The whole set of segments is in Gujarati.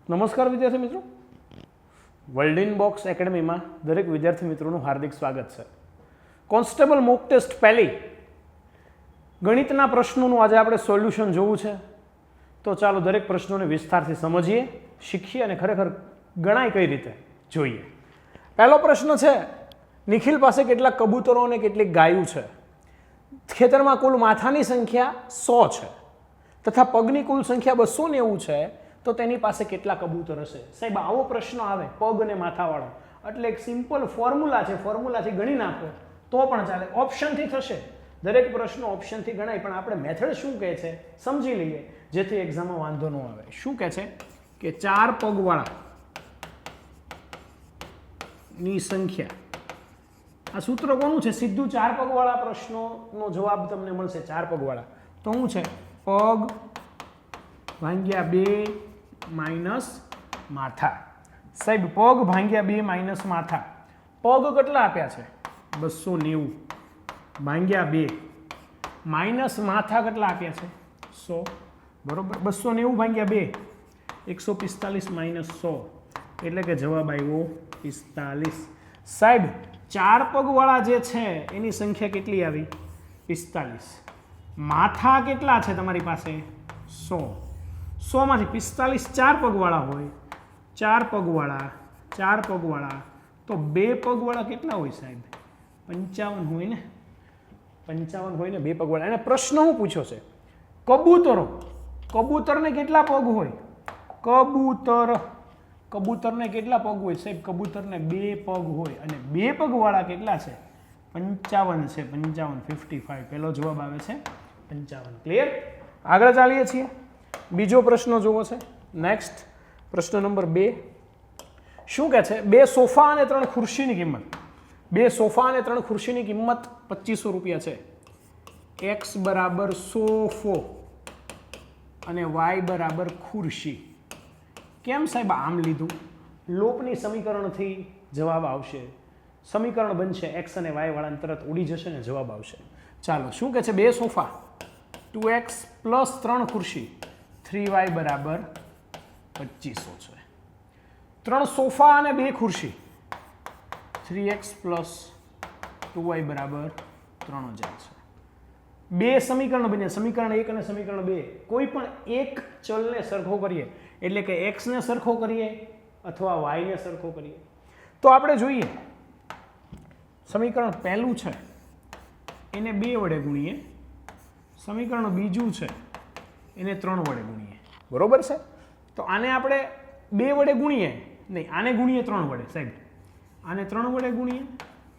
નમસ્કાર વિદ્યાર્થી મિત્રો, વર્લ્ડ ઇન બોક્સ એકેડમીમાં દરેક વિદ્યાર્થી મિત્રોનું હાર્દિક સ્વાગત છે. કોન્સ્ટેબલ મોક ટેસ્ટ પહેલી ગણિતના પ્રશ્નોનું આજે આપણે સોલ્યુશન જોવું છે. તો ચાલો દરેક પ્રશ્નોને વિસ્તારથી સમજીએ, શીખીએ અને ખરેખર ગણાય કઈ રીતે જોઈએ. પહેલો પ્રશ્ન છે, નિખિલ પાસે કેટલાક કબૂતરો અને કેટલીક ગાયું છે. ખેતરમાં કુલ માથાની સંખ્યા 100 છે તથા પગની કુલ સંખ્યા 290 છે, તો તેની પાસે કેટલા કબૂતર હશે? સાહેબ આવો પ્રશ્ન આવે પગ અને માથાવાળો એટલે એક સિમ્પલ ફોર્મ્યુલા છે, ફોર્મ્યુલાથી ગણી નાખો તો પણ ચાલે. ઓપ્શનથી થશે, દરેક પ્રશ્નો ઓપ્શનથી ગણાય, પણ આપણે મેથડ શું કહે છે સમજી લઈએ જેથી એક્ઝામમાં વાંધો ન આવે. શું કહે છે કે 4 પગવાળા ની સંખ્યા, આ સૂત્ર કોનું છે? સીધું 4 પગવાળા પ્રશ્નોનો જવાબ તમને મળશે. 4 પગવાળા તો શું છે? પગ ભાગ્યા 2 માઇનસ માથા. સાહેબ પગ ભાગ્યા 2 માઇનસ માથા, પગ કેટલા આપ્યા છે? 290 ભાગ્યા 2 માઇનસ માથા કેટલા આપ્યા છે? 100. બરોબર, 290 ભાગ્યા 2 145 માઇનસ 100 એટલે કે જવાબ આવ્યો 45. સાહેબ 4 પગવાળા જે છે એની સંખ્યા કેટલી આવી? 45. માથા કેટલા છે તમારી પાસે? 100. 100 માંથી 45 4 પગવાળા હોય, 4 પગવાળા તો 2 પગવાળા કેટલા હોય સાહેબ? 55 હોય ને, 55 હોય ને 2 પગવાળા. અને પ્રશ્ન શું પૂછ્યો છે? કબૂતરને કેટલા પગ હોય? કબૂતરને કેટલા પગ હોય સાહેબ? કબૂતરને 2 પગ હોય અને 2 પગવાળા કેટલા છે? 55 છે. 55 પહેલો જવાબ આવે છે 55. ક્લિયર? આગળ ચાલીએ છીએ. બીજો પ્રશ્ન જોવો છે. નેક્સ્ટ પ્રશ્ન નંબર 2. શું કહે છે? 2 સોફા અને 3 ખુરશીની કિંમત, 2 સોફા અને 3 ખુરશીની કિંમત 2500 રૂપિયા છે. x બરાબર સોફો અને y બરાબર ખુરશી. કેમ સાહેબ આમ લીધું? લોપની સમીકરણથી જવાબ આવશે. સમીકરણ બનશે x અને y વાળાને તરત ઉડી જશે ને જવાબ આવશે. ચાલો, શું કહે છે? 2 સોફા 2x પ્લસ 3 ખુરશી 3y બરાબર 2500 છે. 3 સોફા અને 2 ખુરશી 3x પ્લસ 2y બરાબર 3000 છે. 2 સમીકરણ બન્યા, સમીકરણ 1 અને સમીકરણ 2. કોઈ પણ એક ચલને સરખો કરીએ એટલે કે x ને સરખો કરીએ અથવા y ને સરખો કરીએ તો આપણે જોઈએ સમીકરણ પહેલું છે એને 2 વડે ગુણીએ, સમીકરણ બીજું છે એને 3 વડે ગુણીએ. બરોબર છે? તો આને આપણે 2 વડે ગુણીએ નહીં, આને ગુણીએ 3 વડે સાહેબ. આને 3 વડે ગુણીએ,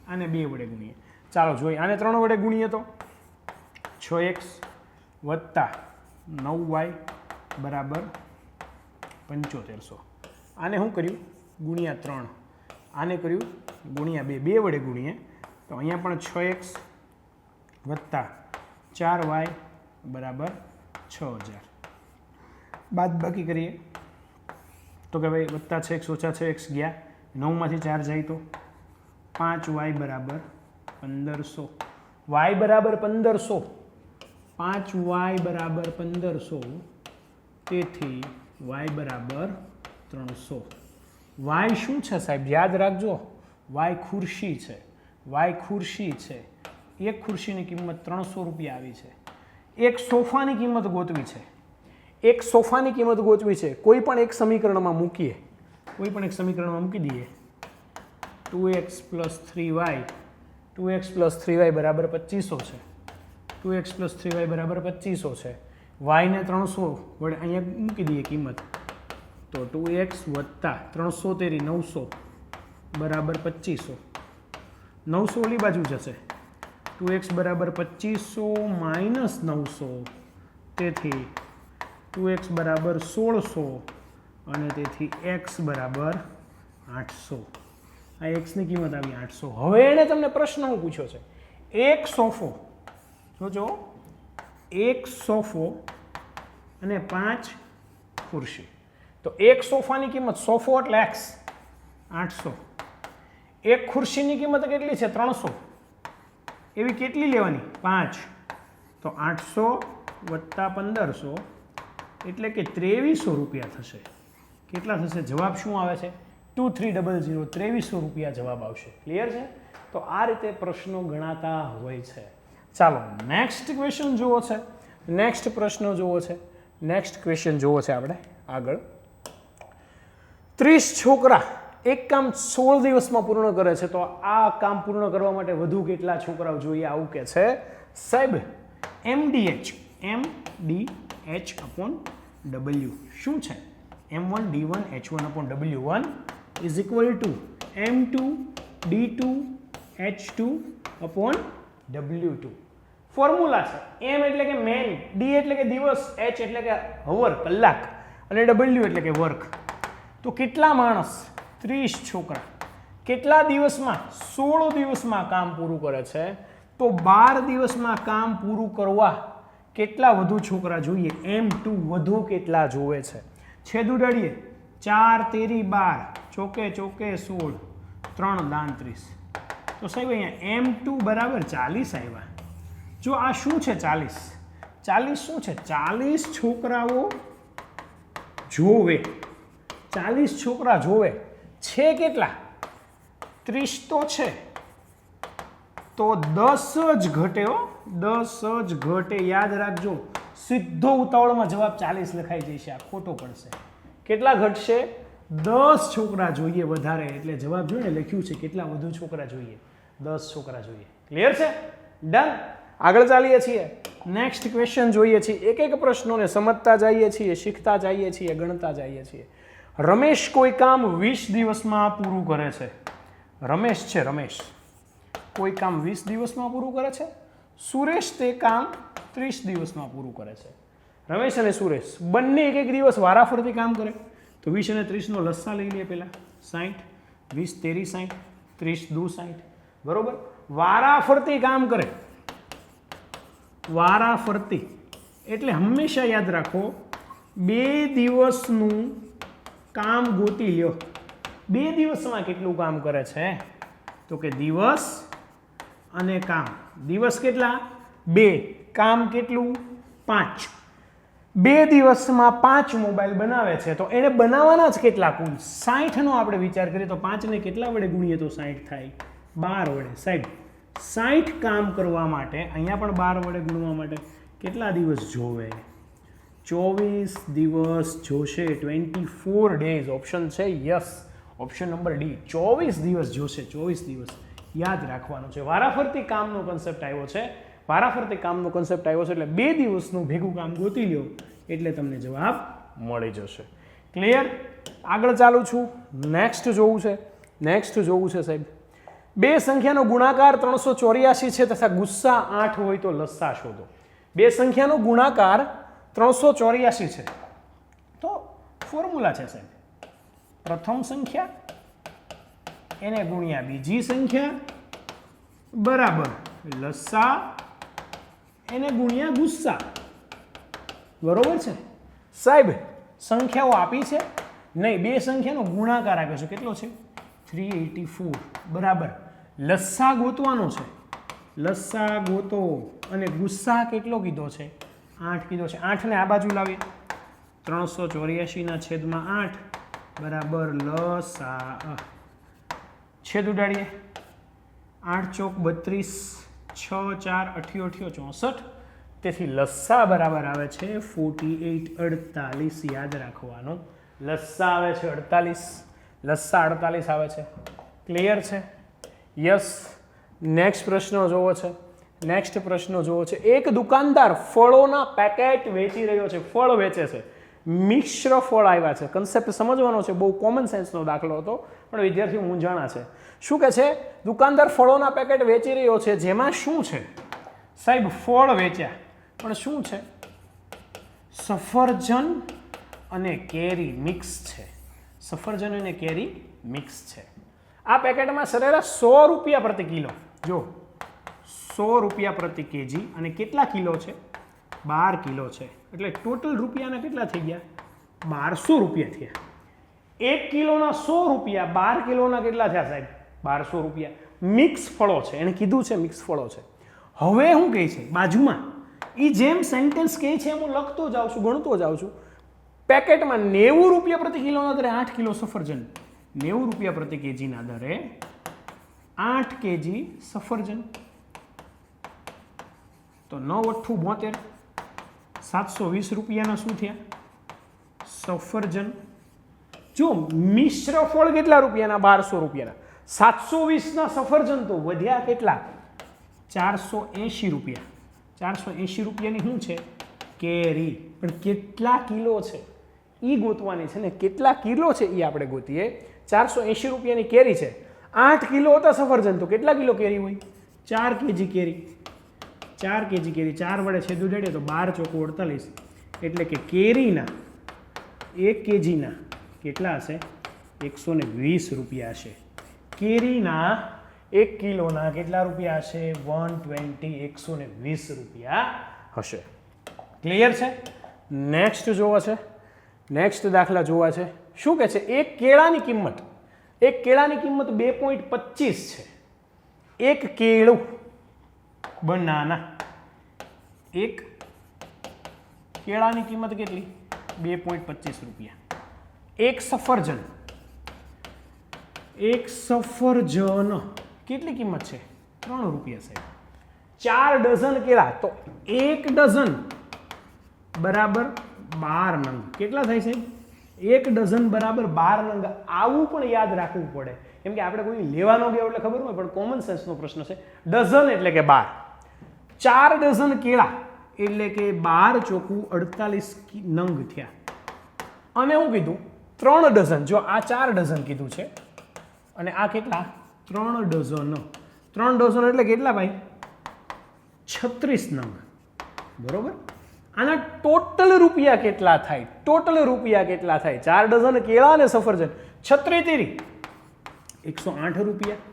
આને 2 વડે ગુણીએ. ચાલો જોઈએ. આને 3 વડે ગુણીએ તો 6x વત્તા 9y બરાબર 7500. આને શું કર્યું? ગુણ્યા 3. આને કર્યું ગુણ્યા 2. 2 વડે ગુણીએ તો અહીંયા પણ 6x વત્તા 4y બરાબર 6000. બાદબાકી કરીએ તો કે ભાઈ વત્તા 6x ઓછા 6x ગયા, 9 માંથી 4 જાય તો 5y બરાબર 1500. y બરાબર 1500, 5y બરાબર 1500, તેથી y બરાબર 300. y શું છે સાહેબ? યાદ રાખજો, y ખુરશી છે. y ખુરશી છે. એક ખુરશીની કિંમત 300 રૂપિયા આવી છે. એક સોફાની કિંમત ગોતવી છે. એક સોફાની કિંમત ગોતવી છે. કોઈ પણ એક સમીકરણમાં મૂકીએ, કોઈ પણ એક સમીકરણમાં મૂકી દઈએ. 2x plus 3y, 2x plus 3y બરાબર 2500 છે. 2x પ્લસ 3y બરાબર 2500 છે. y ને 300 વડે અહીંયા મૂકી દઈએ કિંમત, તો 2x વત્તા 300 તેરી 900 બરાબર 2500. 900 ઓલી બાજુ જશે. 2x બરાબર 2500 માઇનસ 900, તેથી 2x બરાબર 1600 અને તેથી x બરાબર 800. આ x ની કિંમત આવી 800. હવે એને તમને પ્રશ્ન શું પૂછ્યો છે? એક સોફો, જોજો, એક સોફો અને 5 ખુરશી. તો એક સોફાની કિંમત, સોફો એટલે x, 800. એક ખુરશીની કિંમત કેટલી છે? 300. એવી કેટલી લેવાની? 5. તો 800 વત્તા 1500 એટલે કે 2300 રૂપિયા થશે. કેટલા થશે? જવાબ શું આવે છે? 2300 2300 રૂપિયા જવાબ આવશે. ક્લિયર છે? તો આ રીતે પ્રશ્નો ગણાતા હોય છે. ચાલો નેક્સ્ટ ક્વેશ્ચન જુઓ છે. નેક્સ્ટ પ્રશ્ન જુઓ છે. નેક્સ્ટ ક્વેશ્ચન જુઓ છે આપણે આગળ. 30 છોકરા એક કામ 16 દિવસમાં પૂર્ણ કરે છે, તો આ કામ પૂર્ણ કરવા માટે વધુ કેટલા છોકરાઓ જોઈએ? આવું કે છે સાહેબ. MDH upon W શું છે? M1 D1 H1 upon W1 is equal to M2 D2 H2 upon W2. Formula છે. M એટલે કે મેન, D એટલે કે દિવસ, H એટલે કે હવર કલાક અને W એટલે કે વર્ક. તો કેટલા માણસ? 30 છોકરા કેટલા દિવસમાં? 16 દિવસમાં કામ પૂરું કરે છે. તો 12 દિવસમાં કામ પૂરું કરવા કેટલા વધુ છોકરા જોઈએ? M2 વધુ કેટલા જોવે છે? છેદ ઉડાડીએ. 4 તેરી 12, ચોકે ચોકે 16, 3 દાન 30. તો સાહેબ અહીંયા M2 બરાબર 40 આવ્યા. જો આ શું છે? 40 શું છે? 40 છોકરાઓ જોવે. 40 છોકરા જોવે છે કેટલા? 30 તો છે, તો 10 જ ઘટે. 10 જ ઘટે. યાદ રાખજો, સીધો ઉતાવળમાં જવાબ 40 લખાઈ જશે, આ ખોટો પડશે. કેટલા ઘટશે? 10 છોકરા જોઈએ વધારે. એટલે જવાબ જોઈને લખ્યું છે કેટલા વધુ છોકરા જોઈએ? 10 છોકરા જોઈએ. ક્લિયર છે? ડન. આગળ ચાલીએ છીએ. નેક્સ્ટ ક્વેશ્ચન જોઈએ છીએ. એક એક પ્રશ્નોને સમજતા જઈએ છીએ, શીખતા જઈએ છીએ, ગણતા જઈએ છીએ. રમેશ કોઈ કામ 20 દિવસમાં પૂરું કરે છે. રમેશ છે, રમેશ કોઈ કામ 20 દિવસમાં પૂરું કરે છે. સુરેશ તે કામ 30 દિવસમાં પૂરું કરે છે. રમેશ અને સુરેશ બંને એક દિવસ વારાફરતી કામ કરે. તો 20 અને 30 નો લસ્સા લઈ લઈએ પહેલા. 60, 20 તેરી 60, 30 દુ 60. બરોબર. વારાફરતી કામ કરે. વારાફરતી એટલે હંમેશા યાદ રાખો 2 દિવસનું કામ ગોતી લ્યો. 2 દિવસમાં કેટલું કામ કરે છે? તો કે દિવસ અને કામ. દિવસ કેટલા? 2. કામ કેટલું? 5. 2 દિવસમાં 5 મોબાઈલ બનાવે છે, તો એને બનાવવાના જ કેટલા? કુલ 60 નો આપણે વિચાર કરીએ તો 5 ને કેટલા વડે ગુણીએ તો 60 થાય? 12 વડે. સાહેબ 60 કામ કરવા માટે અહીંયા પણ 12 વડે ગુણવા માટે કેટલા દિવસ જોવે? 24 દિવસ જોશે. 24 ડેઝ. ઓપ્શન છે યસ, ઓપ્શન નંબર ડી. 24 દિવસ જોશે. 24 દિવસ યાદ રાખવાનું છે. વારાફરતી કામનો કન્સેપ્ટ આવ્યો છે. વારાફરતી કામનો કન્સેપ્ટ આવ્યો છે એટલે 2 દિવસનું ભેગું કામ ગોતી લ્યો એટલે તમને જવાબ મળી જશે. ક્લિયર? આગળ ચાલુ છું. નેક્સ્ટ જોવું છે. નેક્સ્ટ જોવું છે સાહેબ. 2 સંખ્યાનો ગુણાકાર 384 છે તથા ગુસ્સા 8 હોય તો લસ્સા શોધો. 2 સંખ્યાનો ગુણાકાર 384 છે. તો ફોર્મ્યુલા છે સાહેબ. પ્રથમ સંખ્યા એને ગુણ્યા બીજી સંખ્યા બરાબર લસ્સા એને ગુણ્યા ગુસ્સા. બરોબર છે સાહેબ? સંખ્યાઓ આપી છે નહીં, 2 સંખ્યાનો ગુણાકાર આપ્યો છે. કેટલો છે? 384. બરાબર. લસ્સા ગોતવાનો છે. લસ્સા ગોતો. અને ગુસ્સા કેટલો કીધો છે? 8 કીધો છે. 8 ને આ બાજુ લાવીએ. 384 ના છેદમાં 8 બરાબર લસા. છેદ ઉડાડીએ. 8 ચોક 32, 6 4 88 64. તેથી લસ્સા બરાબર આવે છે 48. 48 યાદ રાખવાનું. લસ્સા આવે છે 48. લસ્સા 48 આવે છે. ક્લિયર છે? યસ. નેક્સ્ટ પ્રશ્ન જોવો છે. નેક્સ્ટ પ્રશ્ન જોવો છે. એક દુકાનદાર ફળોના પેકેટ વેચી રહ્યો છે. ફળ વેચે છે. મિશ્ર ફળ આવ્યા છે. કન્સેપ્ટ સમજવાનો છે. બહુ કોમન સેન્સનો દાખલો હતો પણ વિદ્યાર્થીઓ મૂંઝાણા છે. શું કે છે? દુકાનદાર ફળોના પેકેટ વેચી રહ્યો છે. જેમાં શું છે સાહેબ? ફળ વેચ્યા પણ શું છે? સફરજન અને કેરી મિક્સ છે. સફરજન અને કેરી મિક્સ છે. આ પેકેટમાં સરેરાશ 100 રૂપિયા પ્રતિ કિલો. જો 100 રૂપિયા પ્રતિ કેજી. અને કેટલા કિલો છે? 12 કિલો છે. એટલે ટોટલ રૂપિયાના કેટલા થઈ ગયા? 1200 રૂપિયા થયા. 1 કિલોના 100 રૂપિયા. 12 કિલોના કેટલા થયા સાહેબ? 1200 રૂપિયા. મિક્સ ફળો છે. એને કીધું છે મિક્સ ફળો છે. હવે શું કહે છે બાજુમાં? એ જેમ સેન્ટેન્સ કહે છે એમ હું લખતો જાઉં છું, ગણતો જાઉં છું. પેકેટમાં 90 રૂપિયા પ્રતિ કિલોના દરે 8 કિલો સફરજન, 90 રૂપિયા પ્રતિ કેજીના દરે 8 કેજી સફરજન. તો 9 8 72 720 રૂપિયાના શું થયા સફરજન. જો મિશ્ર ફળ કેટલા રૂપિયાના 1200 રૂપિયાના, 720 ના સફરજન તો વધ્યા કેટલા 480 રૂપિયા. 480 રૂપિયાની શું છે કેરી, પણ કેટલા કિલો છે એ ગોતવાની છે ને, કેટલા કિલો છે એ આપણે ગોતીએ. 480 રૂપિયાની કેરી છે, 8 કિલો હતા સફરજન, તો કેટલા કિલો કેરી હોય 4 કેજી કેરી. 4 કેજી કેરી 4 વડે છેદું ઉડાડીએ તો 12 ચોકુ 48, એટલે કે કેરીના 1 કેજીના કેટલા હશે 120 રૂપિયા હશે. કેરીના 1 કિલોના કેટલા રૂપિયા હશે 120, 120 રૂપિયા હશે. ક્લિયર છે? નેક્સ્ટ જોવા છે, નેક્સ્ટ દાખલા જોવા છે. શું કહે છે? એક કેળાની કિંમત 2.25 છે. એક કેળું બનાના, એક કેળાની કિંમત કેટલી 2.25 રૂપિયા. એક સફરજન કેટલી કિંમત છે 3 રૂપિયા સાહેબ. 4 ડઝન કેળા, તો 1 ડઝન બરાબર 12 નંગ. કેટલા થાય સાહેબ 1 ડઝન બરાબર 12 નંગ. આવું પણ યાદ રાખવું પડે, કેમ કે આપણે કોઈ લેવાનો ગયો એટલે ખબર હોય, પણ કોમન સેન્સનો પ્રશ્ન છે. ડઝન એટલે કે 12, 4 ડઝન કેળા એટલે કે 12 ચોકુ 48 નંગ થયા. અને હું કીધું 3 ડઝન, જો આ 4 ડઝન કીધું છે અને આ કેટલા 3 ડઝન. 3 ડઝન એટલે કેટલા ભાઈ 36 નંગ. બરોબર. આના ટોટલ રૂપિયા કેટલા થાય? ટોટલ રૂપિયા કેટલા થાય? 4 ડઝન કેળા અને સફરજન 36 108 રૂપિયા.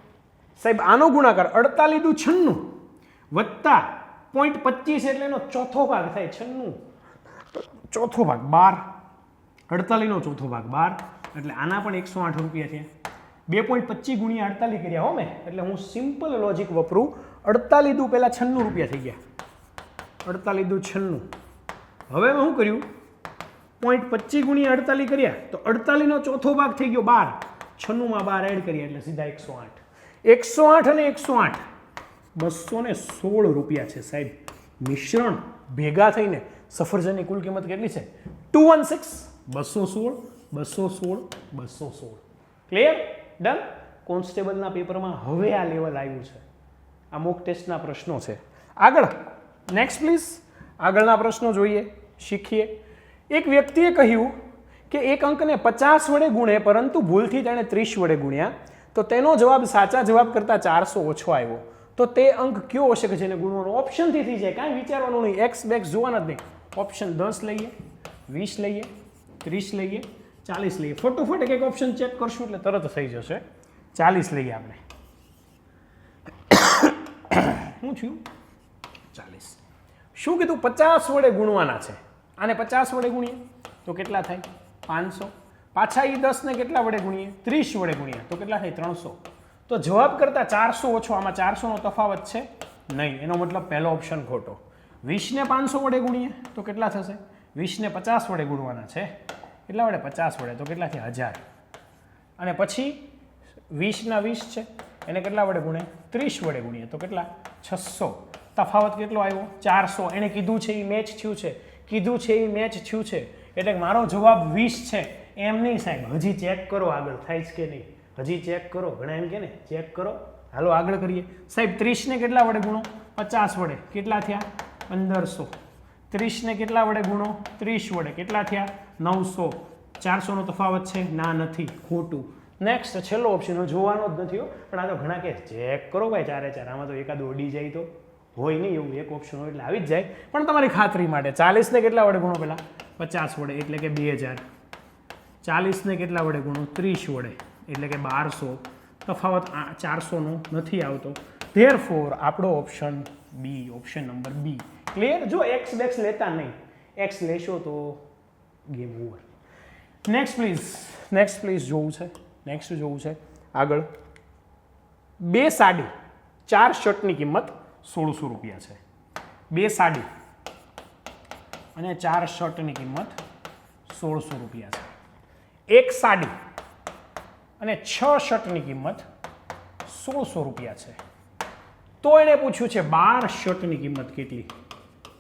સાહેબ આનો ગુણાકાર 48 દુ 96 વત્તા 0.25 એટલે એનો ચોથો ભાગ થાય 96, ચોથો ભાગ 12, 48 નો ચોથો ભાગ 12, એટલે આના પણ 108 રૂપિયા થયા. 2.25 ગુણ્યા 48 કર્યા હો મેં, એટલે હું સિમ્પલ લોજિક વપરું. 48 દુ પહેલા 96 રૂપિયા થઈ ગયા, 48 દુ 96. હવે મેં શું કર્યું 0.25 ગુણ્યા 48 કર્યા તો 48 નો ચોથો ભાગ થઈ ગયો 12, 96 માં 12 એડ કર્યા એટલે સીધા 108. 108 અને 108 216 રૂપિયા છે સાહેબ. મિશ્રણ ભેગા થઈને સફરજનની કુલ કિંમત કેટલી છે 216, 216, 216. ક્લિયર? ડન. કોન્સ્ટેબલના પેપરમાં હવે આ લેવલ આવ્યું છે. આ મોક ટેસ્ટના પ્રશ્નો છે. આગળ નેક્સ્ટ પ્લીઝ. આગળના પ્રશ્નો જોઈએ, શીખીએ. એક વ્યક્તિએ કહ્યું કે એક અંકને 50 વડે ગુણે પરંતુ ભૂલથી તેણે 30 વડે ગુણ્યા, તો તેનો જવાબ સાચા જવાબ કરતાં 400 ઓછો આવ્યો. તો તે અંક કયો હશે કે જેને ગુણવાનો? ઓપ્શનથી થઈ જાય, કાંઈ વિચારવાનું નહીં, એક્સ બેક્સ જોવાના જ નહીં. ઓપ્શન 10 લઈએ, 20 લઈએ, 30 લઈએ, 40 લઈએ. ફટોફટ એક ઓપ્શન ચેક કરશું એટલે તરત થઈ જશે. 40 લઈએ આપણે. શું થયું 40. શું કીધું 50 વડે ગુણવાના છે. આને 50 વડે ગુણીએ તો કેટલા થાય 500. પાછા એ 10 ને કેટલા વડે ગુણીએ 30 વડે ગુણીએ તો કેટલા થાય 300. તો જવાબ કરતાં 400 ઓછો. આમાં 400 નો તફાવત છે નહીં, એનો મતલબ પહેલો ઓપ્શન ખોટો. 20 ને 500 વડે ગુણીએ તો કેટલા થશે? 20 ને 50 વડે ગુણવાના છે. કેટલા વડે 50 વડે તો કેટલા થયા 1000. અને પછી 20 ના 20 છે એને કેટલા વડે ગુણે 30 વડે ગુણીએ તો કેટલા 600. તફાવત કેટલો આવ્યો 400. એને કીધું છે એ મેચ થયું છે, કીધું છે એ મેચ થયું છે, એટલે મારો જવાબ 20 છે. એમ નહીં સાહેબ, હજી ચેક કરો આગળ થાય છે કે નહીં, હજી ચેક કરો. ઘણા એમ કે ને ચેક કરો. હાલો આગળ કરીએ સાહેબ. 30 ને કેટલા વડે ગુણો 50 વડે કેટલા થયા 1500. 30 ને કેટલા વડે ગુણો 30 વડે કેટલા થયા 900. 400 નો તફાવત છે? ના, નથી, ખોટું. નેક્સ્ટ છેલ્લો ઓપ્શન જોવાનો જ નથી, પણ આ તો ઘણા કે ચેક કરો ભાઈ 4 4. આમાં તો એકાદ ઓડી જાય તો હોય નહીં, એવું એક ઓપ્શન હોય એટલે આવી જ જાય. પણ તમારી ખાતરી માટે 40 ને કેટલા વડે ગુણો પહેલા 50 વડે એટલે કે 2000. 40 ને કેટલા વડે ગુણો 30 વડે એટલે કે 1200. તફાવત 400 નો નથી આવતો. ધેરફોર આપણો option B, option number B. Clear? જો એક્સ બેક્સ લેતા નહીં, એક્સ લેશો તો ગેમ ઓવર. નેક્સ્ટ પ્લીઝ જોવું છે. નેક્સ્ટ જોવું છે આગળ. 2 સાડી 4 શર્ટની કિંમત 1600 રૂપિયા છે. 2 સાડી અને 4 શર્ટની કિંમત રૂપિયા છે. એક સાડી અને 6 શર્ટની કિંમત 1600 રૂપિયા છે. તો એને પૂછ્યું છે 12 શર્ટની કિંમત કેટલી.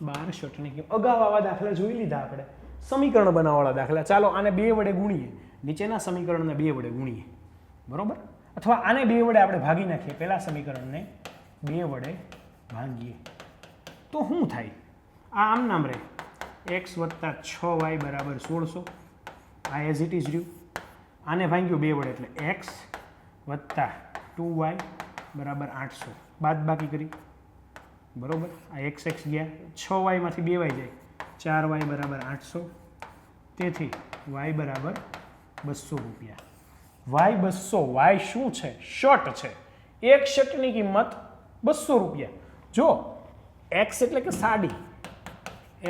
12 શર્ટની કિંમત અગાઉ આવા દાખલા જોઈ લીધા આપણે, સમીકરણ બનાવવાળા દાખલા. ચાલો આને 2 વડે ગુણીએ, નીચેના સમીકરણને 2 વડે ગુણીએ, બરોબર, અથવા આને 2 વડે આપણે ભાગી નાખીએ, પહેલા સમીકરણને 2 વડે ભાંગીએ તો શું થાય? આ આમ નામ રહે, x વત્તા 6y બરાબર 1600. આ એઝ ઇટ ઇઝ રહ્યું. આને ભાંગ્યું 2 વડે એટલે x વત્તા 2y બરાબર 800. બાદ બાકી કરી, બરોબર. આ x ગયા, 6y માંથી 2y જાય, 4y બરાબર 800. તેથી y બરાબર 200 રૂપિયા. y 200. y શું છે? શર્ટ છે. એક શર્ટની કિંમત 200 રૂપિયા. જો x એટલે કે સાડી,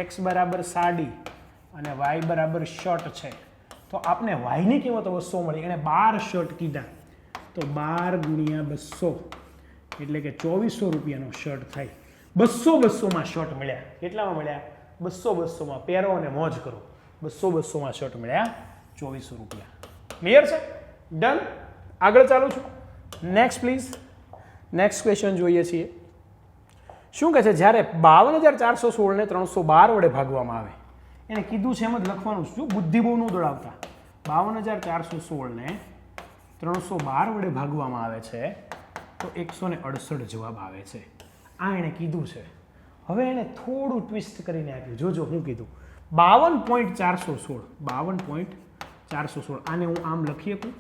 x બરાબર સાડી અને y બરાબર શર્ટ છે, તો આપણે y ની કિંમત 200 મળી. એને 12 શર્ટ કીધા, તો 12 ગુણ્યા 200 એટલે કે 2400 રૂપિયાનો શર્ટ થાય. 200 માં શર્ટ મળ્યા. કેટલામાં મળ્યા? 200 માં. પહેરો અને મોજ કરો. 200 માં શર્ટ મળ્યા 2400 રૂપિયા. ક્લિયર છે? ડન. આગળ ચાલુ છું. Next please. નેક્સ્ટ ક્વેશ્ચન જોઈએ છીએ. શું કહે છે? જ્યારે 52416 ને 312 વડે ભાગવામાં આવે, એને કીધું છે એમ જ લખવાનું. શું બુદ્ધિ બહુ ન દોડાવતા. 52416 ને 312 વડે ભાગવામાં આવે છે તો 168 જવાબ આવે છે. આ એને કીધું છે. હવે એને થોડું ટ્વિસ્ટ કરીને આપ્યું. જોજો હું કીધું. 52.416. 52.416. આને હું આમ લખી શકું,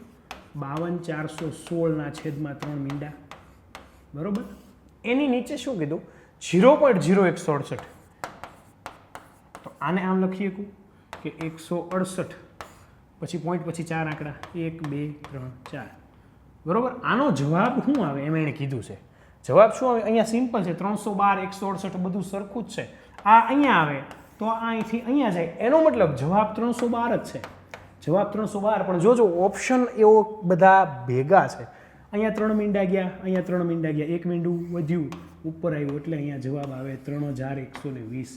52416 ના છેદમાં 3 મીંડા, બરોબર. એની નીચે શું કીધું? 0.0168. તો આને આમ લખી શકું કે 168 પછી પોઈન્ટ પછી 4 આંકડા, 1 2 3 4, બરોબર. આનો જવાબ શું આવે એમ એને કીધું છે. જવાબ શું આવે? અહીંયા સિમ્પલ છે, 312 168 બધું સરખું જ છે. આ અહીંયા આવે તો અહીંથી અહીંયા જાય, એનો મતલબ જવાબ 312 જ છે. જવાબ 312. પણ જોજો ઓપ્શન એવો બધા ભેગા છે. અહીંયા 3 મીંડા ગયા, અહીંયા 3 મીંડા ગયા, 1 મીંડું વધ્યું ઉપર આવ્યું એટલે અહીંયા જવાબ આવે 3120.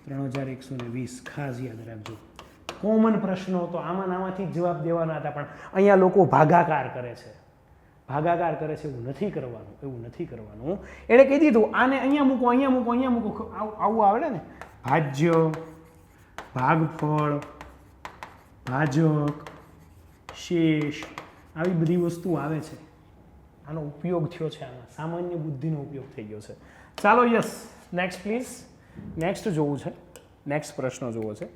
3120 ખાસ યાદ રાખજો. કોમન પ્રશ્નો તો આમાંથી જ જવાબ દેવાના હતા, પણ અહીંયા લોકો ભાગાકાર કરે છે. ભાગાકાર કરે છે. એવું નથી કરવાનું, એવું નથી કરવાનું. એણે કહી દીધું આને અહીંયા મૂકો, અહીંયા મૂકો, અહીંયા મૂકો. આવું આવડે ને, ભાજ્ય, ભાગફળ, ભાજક, શેષ, આવી બધી વસ્તુ આવે છે. આનો ઉપયોગ થયો છે. આમાં સામાન્ય બુદ્ધિનો ઉપયોગ થઈ ગયો છે. ચાલો યસ, નેક્સ્ટ પ્લીઝ. નેક્સ્ટ જોવું છે. નેક્સ્ટ પ્રશ્ન જોવો છે.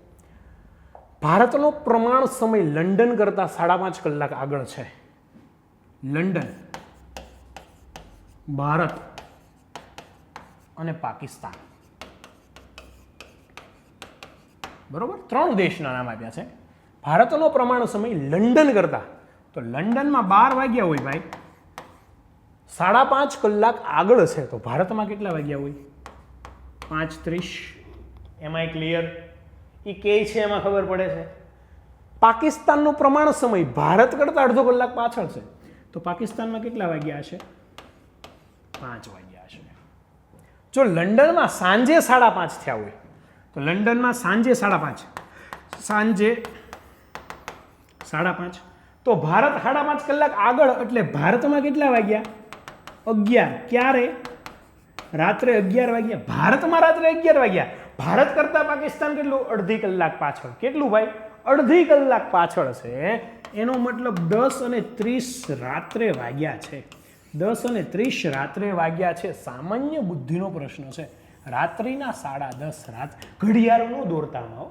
ભારતનો પ્રમાણ સમય લંડન કરતા 5.5 કલાક આગળ છે. લંડન, ભારત અને પાકિસ્તાન, બરોબર. 3 દેશના નામ આપ્યા છે. ભારતનો પ્રમાણ સમય લંડન કરતા, તો લંડનમાં 12 વાગ્યા હોય ભાઈ, 5.5 કલાક આગળ છે. તો ભારતમાં કેટલા વાગ્યા હોય? 5:30. એમાંય ક્લિયર? એ કે છે એમાં ખબર પડે છે. પાકિસ્તાનનો પ્રમાણ સમય ભારત કરતા અડધો કલાક પાછળ છે. તો પાકિસ્તાનમાં કેટલા વાગ્યા હશે? 5 વાગ્યા હશે. જો લંડનમાં સાંજે 5:30 થયા હોય, તો લંડનમાં સાંજે 5:30, સાંજે 5:30, તો ભારત 5.5 કલાક આગળ, એટલે ભારતમાં કેટલા વાગ્યા? 11. ક્યારે? રાત્રે 11 વાગ્યા. ભારતમાં રાત્રે 11 વાગ્યા. ભારત કરતા પાકિસ્તાન કેટલું? અડધી કલાક પાછળ. કેટલું ભાઈ? અડધી કલાક પાછળ છે. એનો મતલબ 10:30 રાત્રે વાગ્યા છે. 10:30 રાત્રે વાગ્યા છે. સામાન્ય બુદ્ધિનો પ્રશ્ન છે. રાત્રિના 10:30. રાત ઘડિયાળ ન દોરતામાં,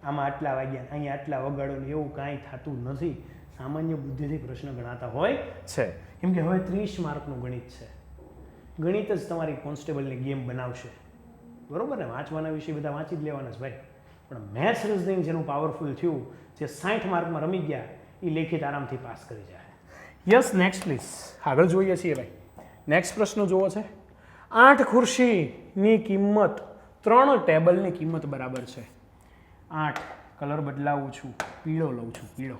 આમાં આટલા વાગ્યા, અહીંયા આટલા વગાડો, એવું કાંઈ થતું નથી. સામાન્ય બુદ્ધિથી પ્રશ્ન ગણાતા હોય છે. કેમ કે હવે 30 માર્કનું ગણિત છે. ગણિત જ તમારી કોન્સ્ટેબલની ગેમ બનાવશે, બરોબર ને. વાંચવાના વિશે બધા વાંચી જ લેવાના છે ભાઈ, પણ મેથ્સ રિઝનિંગ જેનું પાવરફુલ થયું, જે 60 માર્કમાં રમી ગયા, એ લેખિત આરામથી પાસ કરી જાય. Yes, next please. આગળ જોઈએ છીએ ભાઈ. નેક્સ્ટ પ્રશ્ન જોવો છે. 8 ખુરશીની કિંમત 3 ટેબલની કિંમત બરાબર છે. 8 કલર બદલાવું છું, પીળો લઉં છું. પીળો,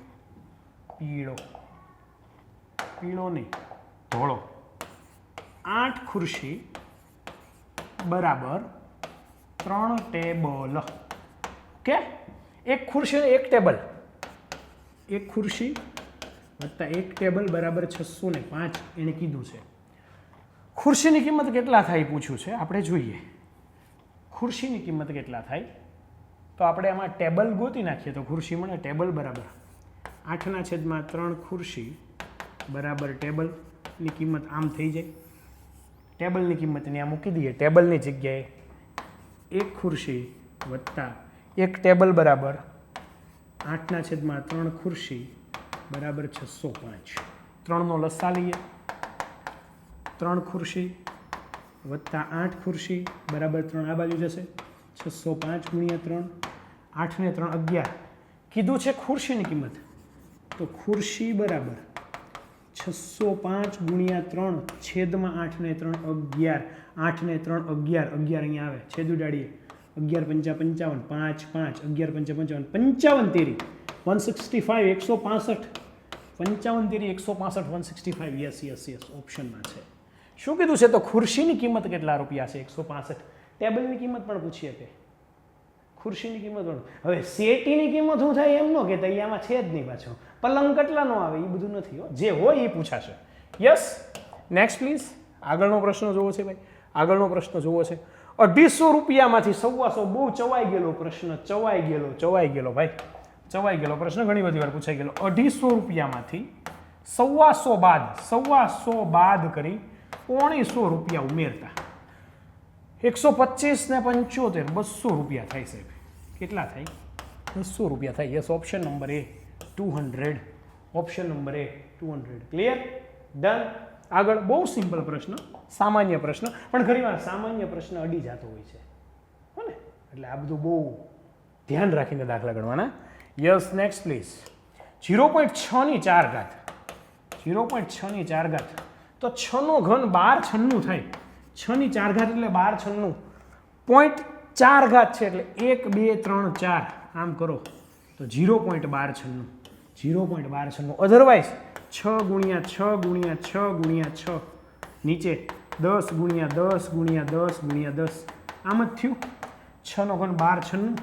પીળો, પીળો નહીં, ધોળો. 8 ખુરશી બરાબર 3 ટેબલ. ઓકે, એક ખુરશી અને એક ટેબલ, એક ખુરશી વત્તા એક ટેબલ બરાબર 605 એને કીધું છે. ખુરશીની કિંમત કેટલા થાય પૂછ્યું છે, આપણે જોઈએ. ખુરશીની કિંમત કેટલા થાય તો આપણે આમાં ટેબલ ગોતી નાખીએ તો ખુરશી મળે. ટેબલ બરાબર 8/3 ખુરશી બરાબર ટેબલની કિંમત આમ થઈ જાય. ટેબલની કિંમત ત્યાં મૂકી દઈએ. ટેબલની જગ્યાએ એક ખુરશી વત્તા એક ટેબલ બરાબર 8/3 ખુરશી બરાબર 605. 3નો લસા લઈએ. 3 ખુરશી વત્તા 8 ખુરશી બરાબર 3 આ બાજુ જશે. 605 ગુણ્યા 3, 8 ને 3 11. કીધું છે ખુરશીની કિંમત, તો ખુરશી બરાબર 605 ગુણ્યા 3 છેદમાં 8 ને 3 11. 8 ને 3 11, 11 અહીંયા આવે, છેદ ઉડાડીએ. 11 × 5 = 55, 5 5 11 × 5 = 55 તેરી 165 165. 55 તેરી 165 165. યસ યસ યસ ઓપ્શનમાં છે. શું કીધું છે તો ખુરશીની કિંમત કેટલા રૂપિયા છે? 165. ટેબલની કિંમત પણ પૂછી શકે, ખુરશીની કિંમત પણ. હવે સેટીની કિંમત શું થાય એમ ન કહેતા, આમાં છે જ નહીં પાછો. પલંગ કેટલાનો આવે એ બધું નથી, જે હોય એ પૂછાશે. Yes next please. આગળનો પ્રશ્ન જોવો છે ભાઈ, આગળનો પ્રશ્ન જોવો છે. 250 રૂપિયામાંથી 125, બહુ ચવાઈ ગયેલો પ્રશ્ન, ચવાઈ ગયેલો ભાઈ, ચવાઈ ગયેલો પ્રશ્ન, ઘણી બધી વાર પૂછાઈ ગયેલો. 250 રૂપિયામાંથી 125 બાદ કરી 150 રૂપિયા ઉમેરતા 125 ને 75 200 રૂપિયા થાય સાહેબ. કેટલા થાય? 200 રૂપિયા થાય. યસ ઓપ્શન નંબર એ 200. ઓપ્શન નંબર એ 200. ક્લિયર? ડન. આગળ બહુ સિમ્પલ પ્રશ્ન, સામાન્ય પ્રશ્ન, પણ ઘણીવાર સામાન્ય પ્રશ્ન અડી જતો હોય છે હો ને, એટલે આ બધું બહુ ધ્યાન રાખીને દાખલા ગણવાના. Yes next please. 0.6 × 4 0.6 × 4 તો 6નો ઘન 12 96 થાય. 6 × 4 એટલે 12 96. 0.4 છે એટલે 1 2 3 4 આમ કરો તો 0.1296. 0.1296. અધરવાઇઝ 6 × 6 × 6 × 6 નીચે 10 × 10 × 10 × 10 આમ જ થયું. 6નો ઘન 12 96.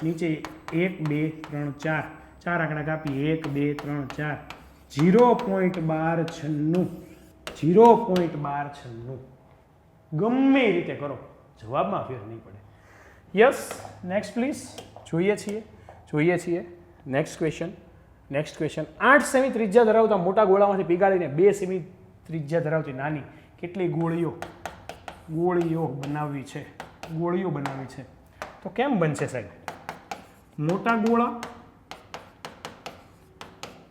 નીચે 1 2 3 4 4 આંકડા કાપી 1 2 3 4 0.1296. 0.1296. ગમે એ રીતે કરો, જવાબમાં ફેર નહીં પડે. Yes next please. જોઈએ છીએ નેક્સ્ટ ક્વેશ્ચન. 8 સેમી ત્રિજ્યા ધરાવતા મોટા ગોળામાંથી પીગાળીને 2 સેમી ત્રિજ્યા ધરાવતી નાની કેટલી ગોળીઓ બનાવવી છે તો કેમ બનશે સાહેબ? મોટા ગોળા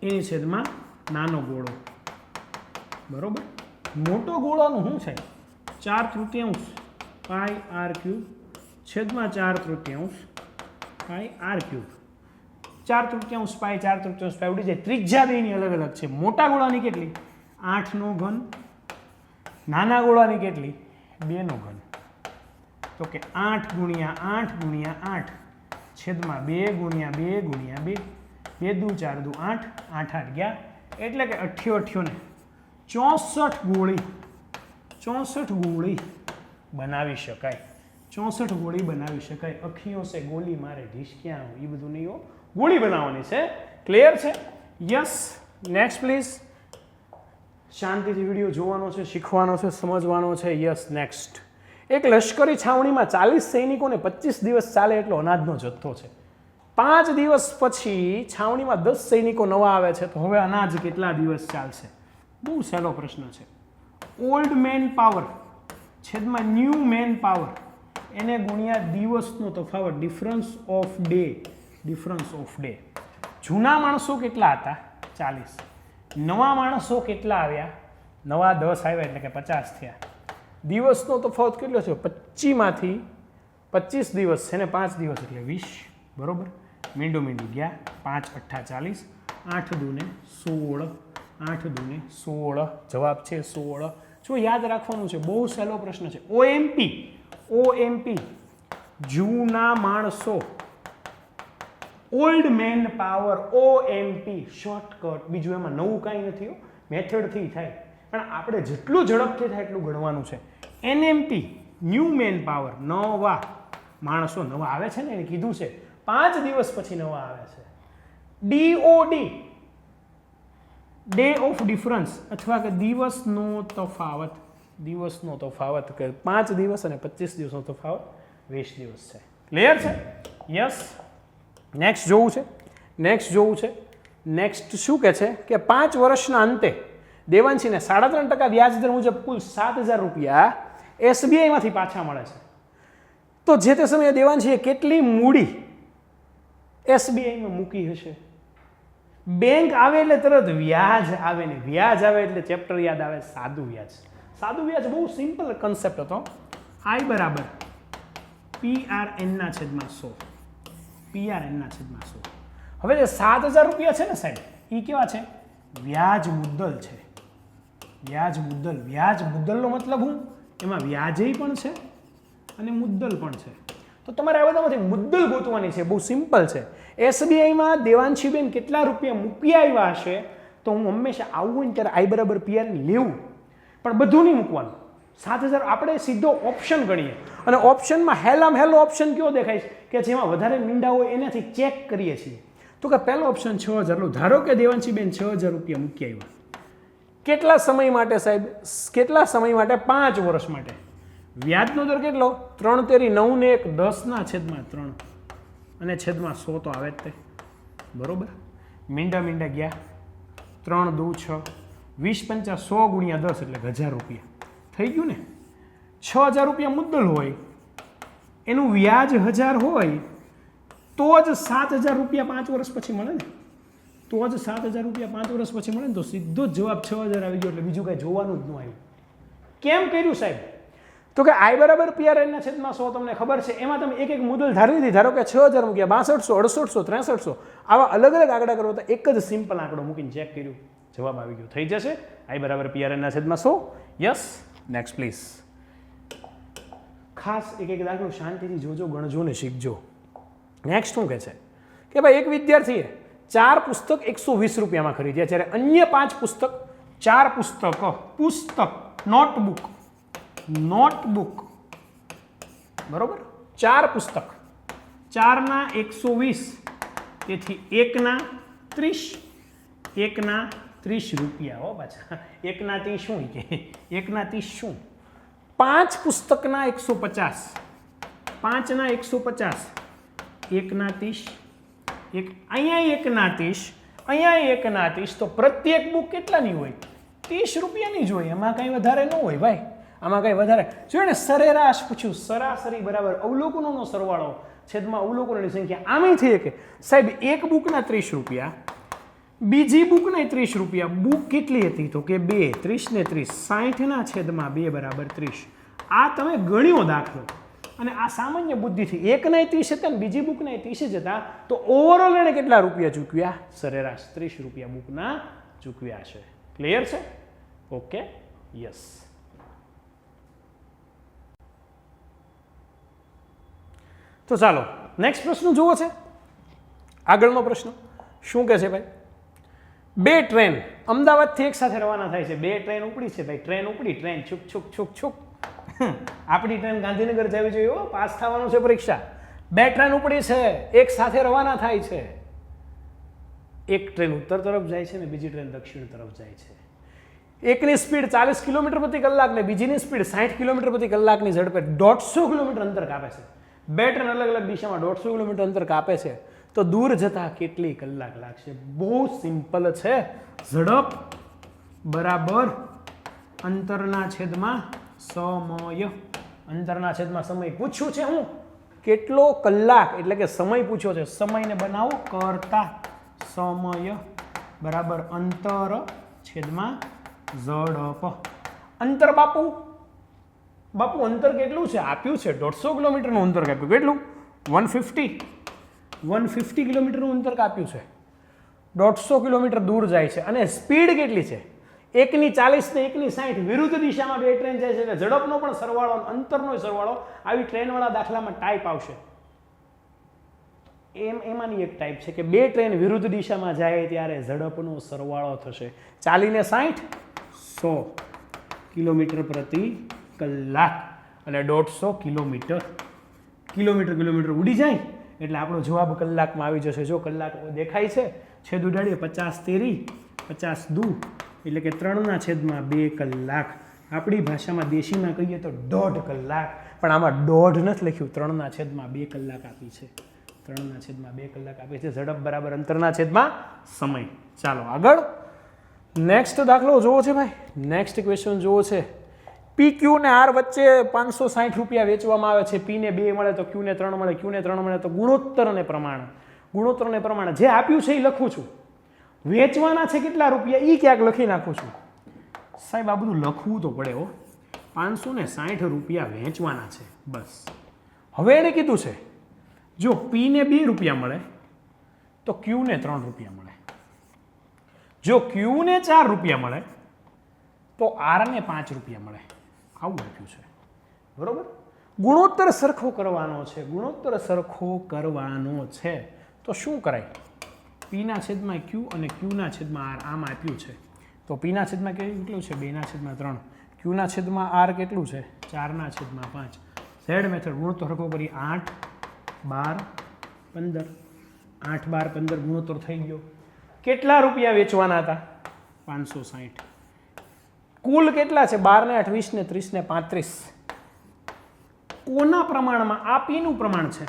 એની છેદમાં નાનો ગોળો, બરોબર. મોટો ગોળાનું શું છે? 4/3 પાઈ r³ છેદમાં 4/3 પાઈ r³. 4/3 પાઈ 4/3 પાઈ ઉડી જાય. ત્રિજ્યા બેની અલગ અલગ છે. મોટા ગોળાની કેટલી? 8નો ઘન. નાના ગોળાની કેટલી? 2નો ઘન. તો કે 8 × 8 × 8 છેદમાં 2 × 2 × 2 2 દુ 4 દુ 8 8 8 ગયા, એટલે કે 88 ને 64 ગોળી બનાવી શકાય. 64 ગોળી બનાવી શકાય. અખિયો સે ગોલી મારે ઢીસ ક્યાં એ બધું નહીં હો, ગોળી બનાવવાની છે. ક્લિયર છે? Yes next please. શાંતિથી વિડીયો જોવાનો છે, શીખવાનો છે, સમજવાનો છે. Yes next. એક લશ્કરી છાવણીમાં 40 સૈનિકોને 25 દિવસ ચાલે એટલો અનાજનો જથ્થો છે. 5 દિવસ પછી છાવણીમાં 10 સૈનિકો નવા આવે છે, તો હવે અનાજ કેટલા દિવસ ચાલશે? બહુ સહેલો પ્રશ્ન છે. ઓલ્ડ મેન પાવર છેદમાં ન્યૂ મેન પાવર એને ગુણ્યા દિવસનો તફાવત, ડિફરન્સ ઓફ ડે. જૂના માણસો કેટલા હતા? 40. નવા માણસો કેટલા આવ્યા? નવા 10 આવ્યા એટલે કે 50 થયા. દિવસનો તફાવત કેટલો છે? 25માંથી 25 દિવસ છે ને 5 દિવસ એટલે 20, બરોબર. મીંડું ગયા. 5 × 8 = 40. 8 દુ ને 16. 8 દુ ને 16. જવાબ છે 16. જો યાદ રાખવાનું છે, બહુ સહેલો પ્રશ્ન છે. OMP જૂના માણસો, old man power, OMP shortcut. બીજું એમાં નવું કાંઈ નથી, મેથડથી થાય, પણ આપણે જેટલું ઝડપથી થાય એટલું ગણવાનું છે. NMP ન્યૂ મેન પાવર, નવા માણસો નવા આવે છે ને, એને કીધું છે 5 દિવસ પછી નવા આવે છે. DOD, ડે ઓફ ડિફરન્સ, અથવા કે દિવસનો તફાવત. દિવસનો તફાવત કે 5 દિવસ અને 25 દિવસનો તફાવત 20 દિવસ છે. ક્લિયર છે? યસ. નેક્સ્ટ જોવું છે. નેક્સ્ટ શું કે છે કે 5 વર્ષના અંતે દેવાંશીને 3.5% વ્યાજદર મુજબ કુલ 7,000 રૂપિયા SBI માંથી પાછા મળે છે. તો જે તે સમયે દેવાંશીએ કેટલી મૂડી SBI માં મૂકી હશે? બેંક આવે એટલે તરત વ્યાજ આવે ને, વ્યાજ આવે એટલે ચેપ્ટર યાદ આવે, સાદું વ્યાજ. સાદું વ્યાજ બહુ સિમ્પલ કન્સેપ્ટ હતો. I બરાબર PRN/100. PRN/100. હવે જે 7,000 રૂપિયા છે ને સાહેબ, એ કેવા છે? વ્યાજ મુદ્દલ છે. વ્યાજ મુદ્દલ. વ્યાજ મુદ્દલનો મતલબ હું? એમાં વ્યાજે પણ છે અને મુદ્દલ પણ છે. તો તમારે આ બધામાંથી મુદ્દલ ગોતવાની છે. બહુ સિમ્પલ છે. SBIમાં દેવાંશીબેન કેટલા રૂપિયા મૂકી આવ્યા હશે, તો હું હંમેશા આવું હોય ને ત્યારે I બરાબર PRN લેવું, પણ બધું નહીં મૂકવાનું. 7,000 આપણે સીધો ઓપ્શન ગણીએ, અને ઓપ્શનમાં હેલો ઓપ્શન કયો દેખાય છે કે જેમાં વધારે મીંડા હોય એનાથી ચેક કરીએ છીએ. તો કે પહેલો ઓપ્શન 6,000. ધારો કે દેવાંશીબેન 6,000 રૂપિયા મૂકી આવ્યા. કેટલા સમય માટે સાહેબ? કેટલા સમય માટે? 5 વર્ષ માટે. વ્યાજનો દર કેટલો? 3 તેરી 9 ને 1 10/3 અને છેદમાં 100 તો આવે જ તે. બરોબર. મીંડા ગયા. 3 દુ 6, 20 પંચા 100 ગુણ્યા 10 એટલે 1,000 રૂપિયા થઈ ગયું ને. 6,000 રૂપિયા મુદ્દલ હોય, એનું વ્યાજ 1,000 હોય, તો જ 7,000 રૂપિયા 5 વર્ષ પછી મળે ને. તો જ 7,000 રૂપિયા 5 વર્ષ પછી મળે ને. તો સીધો જ જવાબ 6,000 આવી ગયો, એટલે બીજું કાંઈ જોવાનું જ ન આવ્યું. કેમ કર્યું સાહેબ? તો કે I બરાબર PRN/100 તમને ખબર છે. એમાં તમે એક મુદ્દલ ધારી દીધી. ધારો કે 6,000 મૂક્યા, 6200, 6800, 6300 આવા અલગ અલગ આંકડા કરો તો એક જ સિમ્પલ આંકડો મૂકીને ચેક કર્યું, જવાબ આવી ગયો. થઈ જશે I બરાબર PRN/100. યસ. Next please. ખાસ એક દાખલો શાંતિથી જોજો, ગણજો ને શીખજો. નેક્સ્ટ શું કહે છે કે ભાઈ એક વિદ્યાર્થીએ 4 પુસ્તક 120 રૂપિયામાં ખરીદ્યા, જ્યારે અન્ય 5 પુસ્તક, 4 પુસ્તક નોટબુક બરોબર, 4 પુસ્તક, 4 ના 120, તેથી 1 ના 30, 1 ના 30 રૂપિયા. હો પાછા 1 ના 30 શું કે 1 ના 30 શું? 5 પુસ્તકના 150, 5 ના 150, 1 ના 30, અહીંયા 1 ના 30, અહીંયા 1 ના 30, તો પ્રત્યેક બુક કેટલાની હોય? 30 રૂપિયાની જ હોય. એમાં કંઈ વધારે ન હોય ભાઈ. આમાં કંઈ વધારે જો ને સરેરાશ પૂછ્યું, સરાસરી બરાબર અવલોકનોનો સરવાળો છેદમાં અવલોકનોની સંખ્યા. આમે થઈ કે સાહેબ એક બુકના 30 રૂપિયા, બીજી બુકના 30 રૂપિયા. બુક કેટલી હતી? તો કે 2, 30 ને 30, 60 ના છેદમાં 2 બરાબર 30. આ તમે ગણ્યો દાખલો, અને આ સામાન્ય બુદ્ધિથી એકના 30 હતા ને બીજી બુકના 30 જ હતા, તો ઓવરઓલ એને કેટલા રૂપિયા ચૂકવ્યા? સરેરાશ 30 રૂપિયા બુકના ચૂકવ્યા છે. ક્લિયર છે? ઓકે. યસ. તો ચાલો નેક્સ્ટ પ્રશ્ન જુઓ છે. આગળનો પ્રશ્ન શું કહે છે ભાઈ? 2 ટ્રેન અમદાવાદથી એક સાથે રવાના થાય છે. 2 ટ્રેન ઉપડી છે ભાઈ. ટ્રેન ઉપડી, ટ્રેન છુક છુક છુક છુક. આપણી ટ્રેન ગાંધીનગર જવી જોઈએ, પાસ થવાનું છે પરીક્ષા. 2 ટ્રેન ઉપડી છે, એક સાથે રવાના થાય છે. એક ટ્રેન ઉત્તર તરફ જાય છે ને બીજી ટ્રેન દક્ષિણ તરફ જાય છે. એકની સ્પીડ 40 કિલોમીટર પ્રતિ કલાક ને બીજીની સ્પીડ 60 કિલોમીટર પ્રતિ કલાકની ઝડપે 150 કિલોમીટર અંતર કાપે છે. 2 ટ્રેન અલગ અલગ દિશામાં 150 કિલોમીટર અંતર કાપે છે, તો દૂર જતા કેટલી કલાક લાગશે? બહુ સિમ્પલ છે. ઝડપ બરાબર અંતરના છેદમાં સમય. અંતરના છેદમાં સમય પૂછ્યું છે. હું કેટલો કલાક એટલે કે સમય પૂછ્યો છે. સમયને બનાવો કરતા સમય બરાબર અંતર છેદમાં ઝડપ. અંતર બાપુ અંતર કેટલું છે? આપ્યું છે 150 કિલોમીટરનું અંતર કાપ્યું. કેટલું? 150 કિલોમીટરનું અંતર કાપ્યું છે. 150 કિલોમીટર દૂર જાય છે, અને સ્પીડ કેટલી છે? 1ની 40 ને 1ની 60 વિરુદ્ધ દિશામાં 2 ટ્રેન જાય છે, એટલે ઝડપનો પણ સરવાળો અંતરનો સરવાળો આવી ટ્રેનવાળા દાખલામાં ટાઈપ આવશે. એમાંની એક ટાઈપ છે કે 2 ટ્રેન વિરુદ્ધ દિશામાં જાય ત્યારે ઝડપનો સરવાળો થશે. 40 ને 60 100 કિલોમીટર પ્રતિ કલાક, અને 150 કિલોમીટર ઉડી જાય એટલે આપણો જવાબ કલાકમાં આવી જશે. જો કલાક દેખાય છે, છેદ ઉડાડીએ 50 તેરી 50 દુ એટલે કે 3/2 કલાક. આપણી ભાષામાં દેશીમાં કહીએ તો 1.5 કલાક, પણ આમાં 1.5 નથી લખ્યું, 3/2 કલાક આપી છે. 3/2 કલાક આપી છે. ઝડપ બરાબર અંતરના છેદમાં સમય. ચાલો આગળ નેક્સ્ટ દાખલો જોવો છે ભાઈ. નેક્સ્ટ ક્વેશ્ચન જોવો છે. PQ ને R વચ્ચે 560 રૂપિયા વેચવામાં આવે છે. P ને 2 મળે તો Q ને 3 મળે, Q ને 3 મળે તો ગુણોત્તર અને પ્રમાણ જે આપ્યું છે એ લખું છું. વેચવાના છે કેટલા રૂપિયા એ ક્યાંક લખી નાખું છું. સાહેબ આ બધું લખવું તો પડે હો. 560 રૂપિયા વેચવાના છે બસ. હવે એને કીધું છે જો P ને 2 રૂપિયા મળે તો Q ને 3 રૂપિયા મળે. જો Q ને 4 રૂપિયા મળે તો R ને 5 રૂપિયા મળે. આવું લખ્યું છે બરોબર. ગુણોત્તર સરખો કરવાનો છે તો શું કરાય? P ના છેદમાં Q અને Q ના છેદમાં R આમ આપ્યું છે તો P ના છેદમાં કેટલું છે 2/3, Q ના છેદમાં R કેટલું છે 4/5. Z મેથડ ગુણોત્તર સરખો કરી 8 12 15 8 12 15 ગુણોત્તર થઈ ગયો. કેટલા રૂપિયા વેચવાના હતા? 560. કુલ કેટલા છે? 12 ને 8 20 ને 30 ને 35. કોના પ્રમાણમાં? આ P નું પ્રમાણ છે,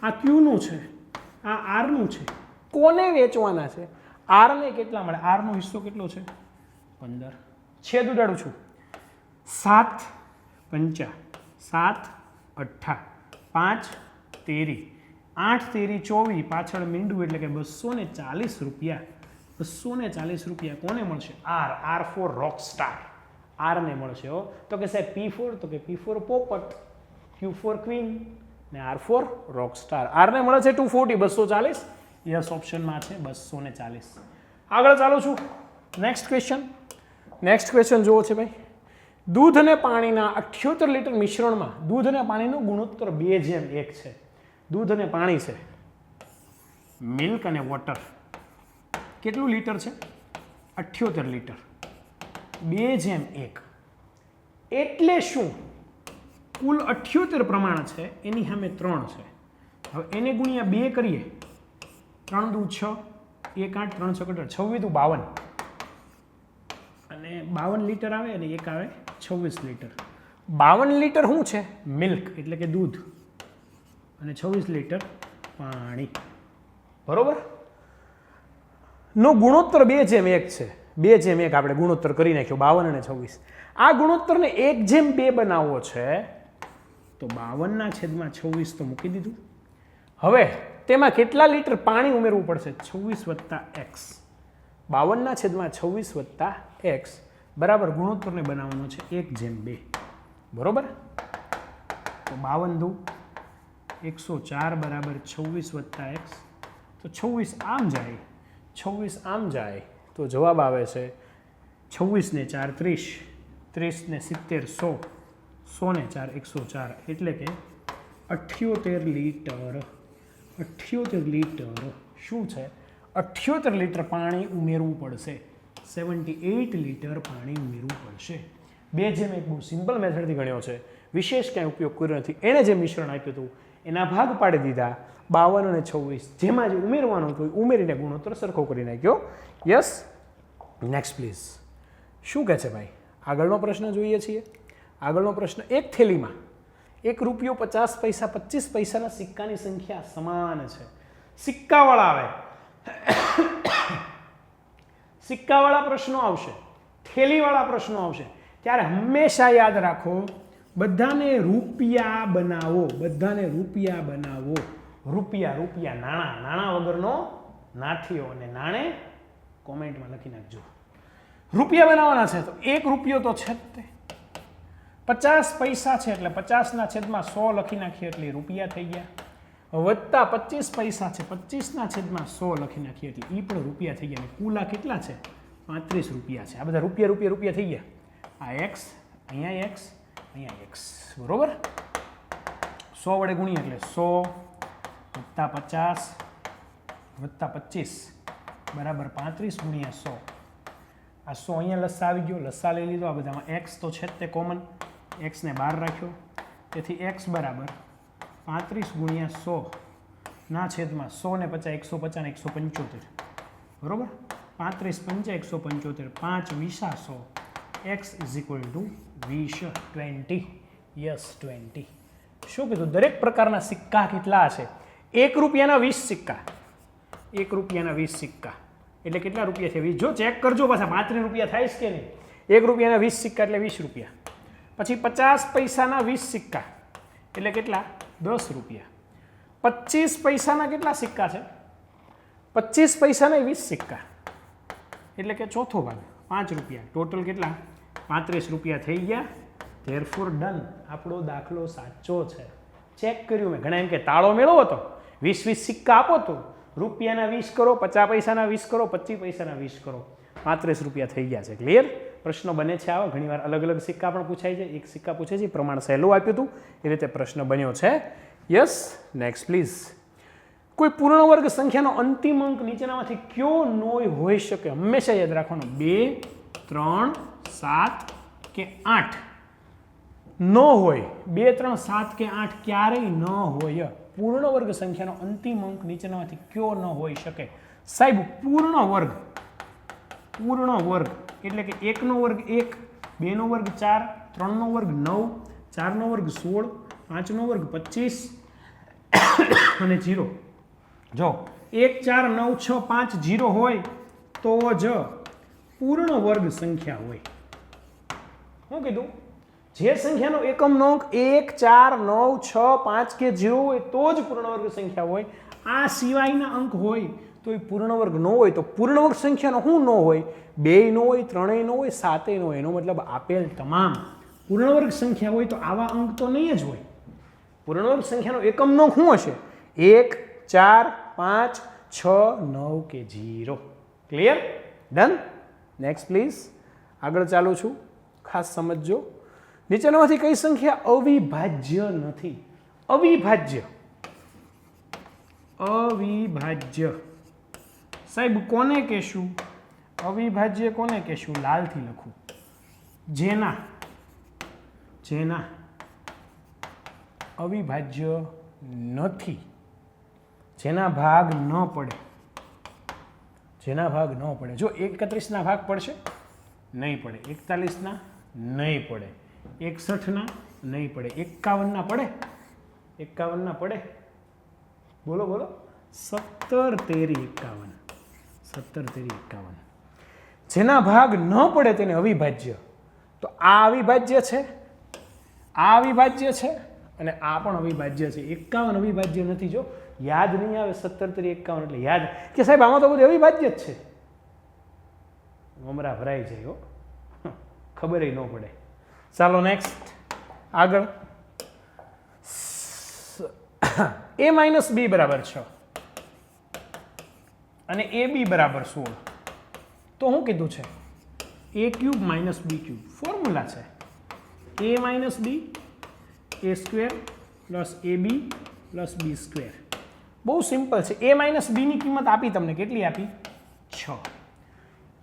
આ Q નું છે, આ R નું છે. કોને વેચવાના છે? R ને કેટલા મળે? R નો હિસ્સો કેટલો છે? 15. છેદ ઉડાડું છું. 7 5 7 8 5 13 8 તેરી 24 પાછળ મીંડું એટલે કે 240 રૂપિયા. 240 રૂપિયા કોને મળશે? R four Rockstar. R ને મળશે હો. તો કે સાહેબ P4, તો કે P4 પોપટ, Q4 ક્વીન ને R ફોર રોકસ્ટાર. R ને મળે છે 240 240. યસ ઓપ્શનમાં છે 240. આગળ ચાલુ છું. નેક્સ્ટ ક્વેશ્ચન જુઓ છે ભાઈ. દૂધ અને પાણીના 78 લીટર મિશ્રણમાં દૂધ અને પાણીનો ગુણોત્તર 2:1 છે. દૂધ અને પાણી છે, મિલ્ક અને વોટર. કેટલું લીટર છે? 78 લીટર. 2:1 એટલે શું? કુલ 78 પ્રમાણ છે, એની સામે 3 છે. હવે એને ગુણ્યા 2 કરીએ. 3 દુ 6, 1 8, 3 6 26 દુ 52 અને 52 લીટર આવે અને એક આવે 26 લીટર. 52 લીટર શું છે? મિલ્ક એટલે કે દૂધ અને 26 લીટર પાણી. બરોબર. નો ગુણોત્તર 2:1 છે. 2:1 આપણે ગુણોત્તર કરી નાખ્યો 52 અને 26. આ ગુણોત્તરને 1:2 બનાવવો છે તો 52/26 તો મૂકી દીધું. હવે તેમાં કેટલા લીટર પાણી ઉમેરવું પડશે? 26 + x. 52/26 + x બરાબર ગુણોત્તરને બનાવવાનો છે 1:2. બરોબર. તો 52 દુ 104 બરાબર 26 + x. તો 26 આમ જાય, 26 આમ જાય તો જવાબ આવે છે 26 ને 4 30, 30 ને 70 100, 100 ને 4 104 એટલે કે 78 લીટર. 78 લીટર શું છે? 78 લીટર પાણી ઉમેરવું પડશે. 78 લીટર પાણી ઉમેરવું પડશે. 2:1 બહુ સિમ્પલ મેથડથી ગણ્યો છે, વિશેષ કાંઈ ઉપયોગ કર્યો નથી. એણે જે મિશ્રણ આપ્યું હતું એના ભાગ પાડી દીધા 52 અને 26. જેમાં જે ઉમેરવાનું હતું ઉમેરીને ગુણોત્તર સરખો કરી નાખ્યો. યસ. Next please. શું કહે છે ભાઈ? આગળનો પ્રશ્ન જોઈએ છીએ. આગળનો પ્રશ્ન, એક થેલીમાં ₹1 50 પૈસા 25 પૈસાના સિક્કાની સંખ્યા સમાન છે. સિક્કાવાળા આવે, સિક્કાવાળા પ્રશ્નો આવશે, થેલીવાળા પ્રશ્નો આવશે ત્યારે હંમેશા યાદ રાખો બધાને રૂપિયા બનાવો. બધાને રૂપિયા બનાવો. રૂપિયા રૂપિયા નાણાં, નાણાં વગરનો નાથીઓ. અને નાણે કોમેન્ટમાં લખી નાખજો. રૂપિયા બનાવવાના છે તો 1 રૂપિયો તો છે જ તે. 50 પૈસા છે એટલે 50/100 લખી નાખીએ એટલે રૂપિયા થઈ ગયા. વત્તા 25 પૈસા છે 25/100 લખી નાખીએ એટલે એ પણ રૂપિયા થઈ ગયા. કુલ આ કેટલા છે? 35 રૂપિયા છે. આ બધા રૂપિયા રૂપિયા રૂપિયા થઈ ગયા. આ x, અહીંયા x, અહીંયા x. બરોબર. 100 વડે ગુણીએ એટલે 100 વત્તા 50 વત્તા 25 બરાબર 35 ગુણ્યા 100. આ 100 અહીંયા લસા આવી ગયો, લસા લઈ લીધો. આ બધામાં x તો છે જ તે કોમન, x ને બહાર રાખ્યો. તેથી x બરાબર 35 ગુણ્યા 100 ના છેદમાં 100 ને 50 150 ને 175 બરોબર 35 5 175 5 20 100 x is equal to 20 yes 20 શું કીધું દરેક પ્રકારના સિક્કા કેટલા હશે 1 રૂપિયાના 20 સિક્કા 1 રૂપિયાના 20 સિક્કા એટલે કેટલા રૂપિયા છે 20 જો ચેક કરજો પાછા 35 રૂપિયા થાય છે કે નહીં 1 રૂપિયાના 20 સિક્કા એટલે 20 રૂપિયા પછી 50 પૈસાના 20 સિક્કા એટલે કેટલા 10 રૂપિયા 25 પૈસાના કેટલા સિક્કા છે 25 પૈસાના 20 સિક્કા એટલે કે ચોથો ભાગ 5 રૂપિયા ટોટલ કેટલા 35 રૂપિયા થઈ ગયા ધેરફોર ડન આપણો દાખલો સાચો છે ચેક કર્યું મેં ઘણા એમ કે તાળો મેળવો તો 20 સિક્કા આપો તો રૂપિયાના 20 કરો 50 પૈસાના 20 કરો 25 પૈસાના 20 કરો 35 રૂપિયા થઈ ગયા છે ક્લિયર પ્રશ્નો બને છે આવા ઘણીવાર અલગ અલગ સિક્કા પણ પૂછાય છે એક સિક્કા પૂછે છે પ્રમાણ સહેલું આપ્યું હતું એ રીતે પ્રશ્ન બન્યો છે યસ નેક્સ્ટ પ્લીઝ કોઈ પૂર્ણ વર્ગ સંખ્યાનો અંતિમ અંક નીચેનામાંથી કયો ન હોઈ શકે હંમેશા યાદ રાખવાનો 2 3 7 કે 8 ન હોય 2 3 7 કે 8 ક્યારેય ન હોય પૂર્ણ વર્ગ સંખ્યાનો અંતિમ અંક નીચેનામાંથી કયો ન હોઈ શકે સાહેબ પૂર્ણ વર્ગ એટલે કે 1 નો વર્ગ 1 2 નો વર્ગ 4 3 નો વર્ગ 9 4 નો વર્ગ 16 5 નો વર્ગ 25 અને 0 જો 1 4 9 6 5 0 હોય તો જ પૂર્ણ વર્ગ સંખ્યા હોય શું કીધું જે સંખ્યાનો એકમનો અંક 1 4 9 6 5 કે 0 હોય તો જ પૂર્ણ વર્ગ સંખ્યા હોય આ સિવાયના અંક હોય તો એ પૂર્ણ વર્ગ ન હોય તો પૂર્ણ વર્ગ સંખ્યાનો શું ન હોય 2 નો હોય 3 નો હોય 7 નો હોય એનો મતલબ આપેલ તમામ પૂર્ણ વર્ગ સંખ્યા હોય તો આવા અંક તો નહીં જ હોય પૂર્ણ વર્ગ સંખ્યાનો એકમનો અંક શું હશે 1 4 5 6 9 કે 0 ક્લિયર ડન નેક્સ્ટ પ્લીઝ આગળ ચાલુ છું ખાસ સમજજો નીચેનામાંથી કઈ સંખ્યા અવિભાજ્ય નથી અવિભાજ્ય સાહેબ કોને કહેશું અવિભાજ્ય કોને કહેશું લાલથી લખું જેના અવિભાજ્ય નથી જેના ભાગ ન પડે જો 31 ના ભાગ પડશે નહીં પડે 41 ના નહીં પડે 61 ના નહીં પડે 51 ના પડે 51 ના પડે બોલો 17 તેરી 51 જેના ભાગ ન પડે તેને અવિભાજ્ય તો આ અવિભાજ્ય છે અને આ પણ અવિભાજ્ય છે 51 અવિભાજ્ય નથી જો યાદ નહીં આવે 17 તેરી 51 એટલે યાદ કે સાહેબ આમાં તો બધું અવિભાજ્ય જ છે મમરા ભરાઈ જાય હો ખબર ન પડે ચાલો નેક્સ્ટ આગળ a - b બરાબર 6 અને ab બરાબર 16 તો શું કીધું છે a cube - b cube formula છે a - b a square plus ab plus b square બહુ સિમ્પલ છે a - b ની કિંમત આપી તમને કેટલી આપી 6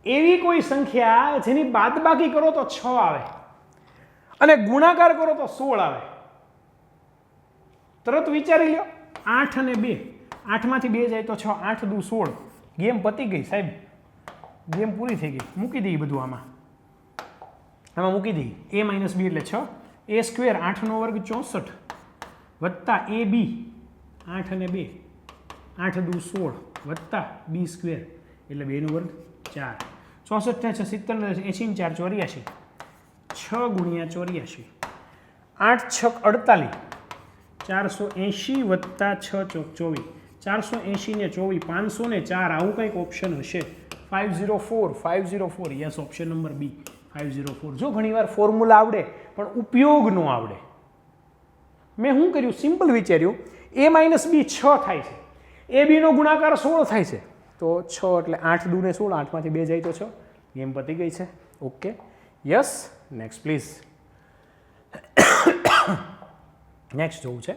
એવી કોઈ સંખ્યા જેની બાદબાકી કરો તો 6 આવે અને ગુણાકાર કરો તો 16 આવે તરત વિચારી લો 8 અને 2 8 માંથી 2 જાય તો 6 8 દુ 16 ગેમ પતી ગઈ સાહેબ ગેમ પૂરી થઈ ગઈ મૂકી દઈએ બધું આમાં મૂકી દઈએ a - b એટલે 6 a સ્ક્વેર 8 નો વર્ગ 64 વત્તા ab 8 અને 2 8 દુ 16 વત્તા b સ્ક્વેર એટલે 2 નો વર્ગ 4 64 ને 70 ને 80 ને 4 84 6 ગુણ્યા 84 8 6 48 480 વત્તા 6 ચોક 24 480 ને 24 500 ને 4 આવું કંઈક ઓપ્શન હશે 504 યસ ઓપ્શન નંબર બી 504 જો ઘણીવાર ફોર્મ્યુલા આવડે પણ ઉપયોગ ન આવડે મેં શું કર્યું સિમ્પલ વિચાર્યું a - b 6 થાય છે ab નો ગુણાકાર 16 થાય છે તો 6 એટલે 8 દુ ને 16 8 માંથી 2 જાય તો 6 ગેમ પતી ગઈ છે okay yes next please next જોવું છે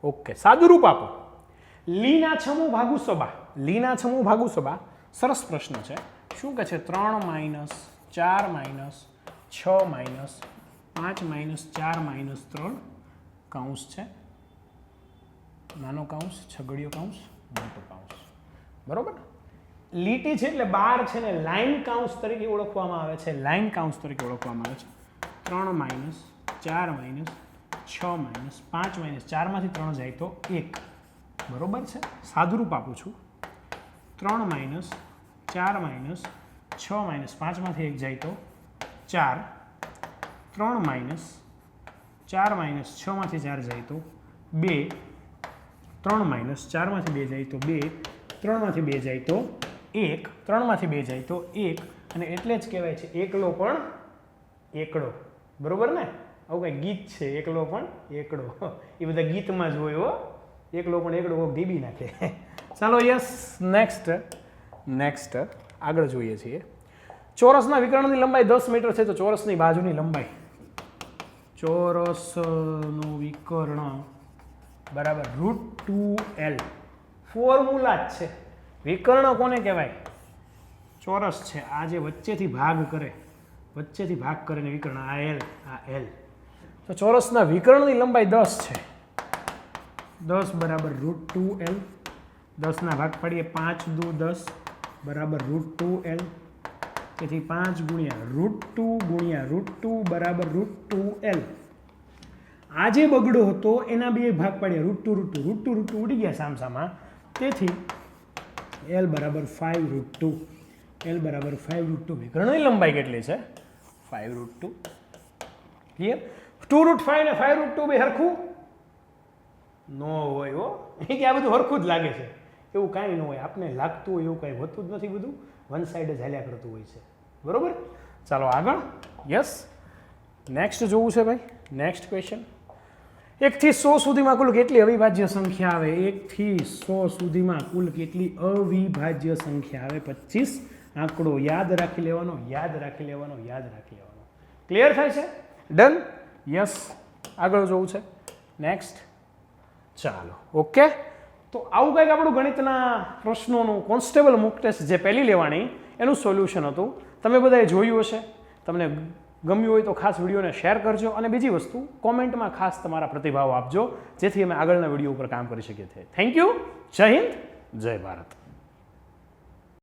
ઓકે સાદું રૂપ આપો લીના છમું ભાગુ સબા સરસ પ્રશ્ન છે શું કહે છે 3 - 4 - 6 - 5 - 4 - 3 કૌંસ છે નાનો કાઉન્સ છગડીયો કાઉન્સ મોટો કાઉન્સ, બરોબર. લીટી છે એટલે બાર છે ને લાઇન કાઉન્સ તરીકે ઓળખવામાં આવે છે, લાઇન કાઉન્સ તરીકે ઓળખવામાં આવે છે. 3 માઇનસ 4 માઇનસ 6 માઇનસ 5 માઇનસ 4 માંથી 3 જાય તો 1, બરોબર છે. સાદુરૂપ આપું છું. 3 માઇનસ 4 માઇનસ 6 માઇનસ 5 માંથી 1 જાય તો 4, 3 માઇનસ 4 માઇનસ 6 માંથી 4 જાય તો 2, 3 માઇનસ 4 માંથી 2 જાય તો 2, 3 માંથી 2 જાય તો 1, 3 માંથી 2 જાય તો 1, અને એટલે જ કહેવાય છે એકલો પણ એકડો, બરોબર ને. આવું કંઈ ગીત છે, એકલો પણ એકડો, એ બધા ગીતમાં જ હોય હો. એકલો પણ એકડો કોક ઢીબી નાખે. ચાલો યસ, નેક્સ્ટ આગળ જોઈએ છીએ. ચોરસના વિકર્ણની લંબાઈ 10 મીટર છે તો ચોરસની બાજુની લંબાઈ, ચોરસનું વિકર્ણ બરાબર √2L. ફોર્મ્યુલા જ છે. વિકર્ણ કોને કહેવાય? ચોરસ છે. આ જે વચ્ચેથી ભાગ કરે, વચ્ચેથી ભાગ કરે ને વિકર્ણ, આ L, આ L. તો ચોરસના વિકર્ણની લંબાઈ 10 છે. 10 બરાબર √2L. 10 ના ભાગ પાડીએ, 5 દુ 10 બરાબર √2L. તેથી 5 ગુણ્યા √2 બરાબર √2L. આ જે બગડો હતો એના બે ભાગ પાડ્યા, √2 ઉડી ગયા સામસામા. તેથી L બરાબર 5√2. L બરાબર 5√2. વિકર્ણની લંબાઈ કેટલી છે? 5√2. ક્લિયર? 2√5 ને 5√2 બે હરખું નો હોય હો. કે આ બધું હરખું જ લાગે છે, એવું કાંઈ ન હોય. આપને લાગતું હોય એવું કાંઈ હોતું જ નથી, બધું વન સાઈડ જ હાલ્યા કરતું હોય છે, બરોબર. ચાલો આગળ. યસ, નેક્સ્ટ જોવું છે ભાઈ. Next question. 1 થી 100 સુધીમાં કુલ કેટલી અવિભાજ્ય સંખ્યા આવે? 1 થી 100 સુધીમાં કુલ કેટલી અવિભાજ્ય સંખ્યા આવે? 25. આંકડો યાદ રાખી લેવાનો, યાદ રાખી લેવાનો, યાદ રાખી લેવાનો. ક્લિયર થાય છે? ડન. યસ, આગળ જોવું છે. નેક્સ્ટ. ચાલો, ઓકે. તો આવું કંઈક આપણું ગણિતના પ્રશ્નોનું કોન્સ્ટેબલ મોક ટેસ્ટ જે પહેલી લેવાની એનું સોલ્યુશન હતું. તમે બધાએ જોયું હશે. તમને ગમ્યું હોય તો ખાસ વિડીયોને શેર કરજો, અને બીજી વસ્તુ કોમેન્ટમાં ખાસ તમારા પ્રતિભાવ આપજો, જેથી અમે આગળના વિડીયો ઉપર કામ કરી શકીએ. Thank you. જય હિન્દ, જય ભારત.